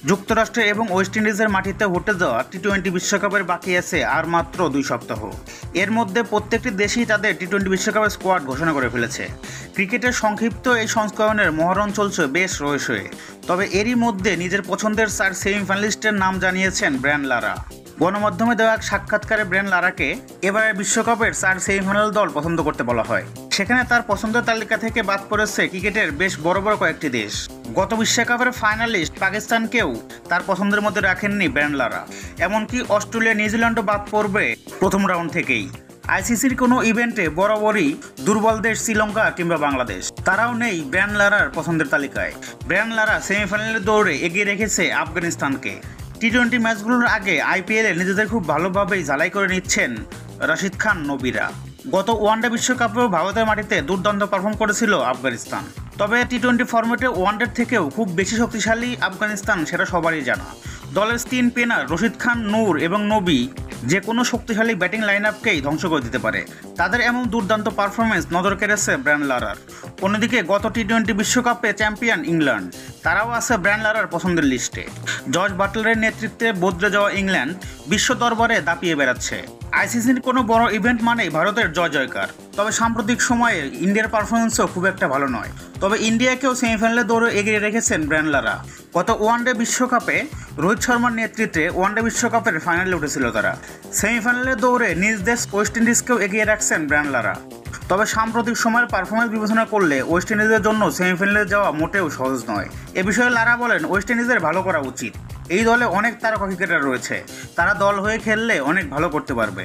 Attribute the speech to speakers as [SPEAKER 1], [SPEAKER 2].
[SPEAKER 1] যুক্তরাষ্ট্র এবং ওয়েস্ট ইন্ডিজের মাটিতে হতে যাওয়া টি-20 বিশ্বকাপের বাকি আছে আর মাত্র 2 সপ্তাহ। এর মধ্যে প্রত্যেকটি দেশই তাদের টি-20 বিশ্বকাপের স্কোয়াড ঘোষণা করে ফেলেছে। ক্রিকেটের সংক্ষিপ্ত এই সংস্করণের মহরণ চলছে বেশ রয়েছে। তবে এরই মধ্যে নিজের পছন্দের 4 সেমিফাইনালিস্টের নাম জানিয়েছেন ব্রায়ান লারা। গণমাধ্যমে দেওয়া এক সাক্ষাৎকারে ব্রায়ান লারাকে এবারের বিশ্বকাপের 4 সেমিফাইনাল দল পছন্দ করতে বলা হয়। সেখানে তার পছন্দের তালিকা থেকে বাদ পড়েছে ক্রিকেটের বেশ বড় বড় কয়েকটি দেশ। গত বিশ্বকাপের ফাইনালিস্ট পাকিস্তানকেও তার পছন্দের মধ্যে রাখেননি ব্রায়ান লারা। এমনকি অস্ট্রেলিয়া নিউজিল্যান্ডও বাদ পড়বে প্রথম রাউন্ড থেকেই। আইসিসির কোনো ইভেন্টে বরাবরই দুর্বল দেশ শ্রীলঙ্কা কিংবা বাংলাদেশ, তারাও নেই ব্রায়ান লারার পছন্দের তালিকায়। ব্রায়ান লারা সেমিফাইনালের দৌড়ে এগিয়ে রেখেছে আফগানিস্তানকে। টি-20 ম্যাচগুলোর আগে আইপিএলে নিজেদের খুব ভালোভাবেই ঝালাই করে নিচ্ছেন রশিদ খান নবীরা। গত ওয়ানডে বিশ্বকাপেও ভারতের মাটিতে দুর্দান্ত পারফর্ম করেছিল আফগানিস্তান। তবে টি-20 ফরম্যাটে ওয়ানডের থেকেও খুব বেশি শক্তিশালী আফগানিস্তান সেটা সবারই জানা। দলের স্পিন স্পিনার রশিদ খান, নূর এবং নবী যে কোনো শক্তিশালী ব্যাটিং লাইন আপকেই ধ্বংস করে দিতে পারে। তাদের এমন দুর্দান্ত পারফরমেন্স নজর কেড়েছে ব্রায়ান লারার। অন্যদিকে গত টি-20 বিশ্বকাপে চ্যাম্পিয়ন ইংল্যান্ড, তারাও আছে ব্রায়ান লারার পছন্দের লিস্টে। জর্জ বাটলারের নেতৃত্বে বদলে যাওয়া ইংল্যান্ড বিশ্ব দরবারে দাপিয়ে বেড়াচ্ছে। আইসিসির কোনো বড় ইভেন্ট মানেই ভারতের জয় জয়কার। তবে সাম্প্রতিক সময়ে ইন্ডিয়ার পারফরমেন্সও খুব একটা ভালো নয়। তবে ইন্ডিয়াকেও সেমিফাইনালে দৌড়ে এগিয়ে রেখেছেন ব্রায়ান লারা। গত ওয়ানডে বিশ্বকাপে রোহিত শর্মার নেতৃত্বে ওয়ানডে বিশ্বকাপের ফাইনালে উঠেছিল তারা। সেমিফাইনালে দৌড়ে নিজ দেশ ওয়েস্ট ইন্ডিজকেও এগিয়ে রাখছেন ব্রায়ান লারা। তবে সাম্প্রতিক সময়ের পারফরমেন্স বিবেচনা করলে ওয়েস্ট ইন্ডিজের জন্য সেমিফাইনালে যাওয়া মোটেও সহজ নয়। এ বিষয়ে লারা বলেন, ওয়েস্ট ইন্ডিজের ভালো করা উচিত। এই দলে অনেক তারকা ক্রিকেটার রয়েছে, তারা দল হয়ে খেললে অনেক ভালো করতে পারবে।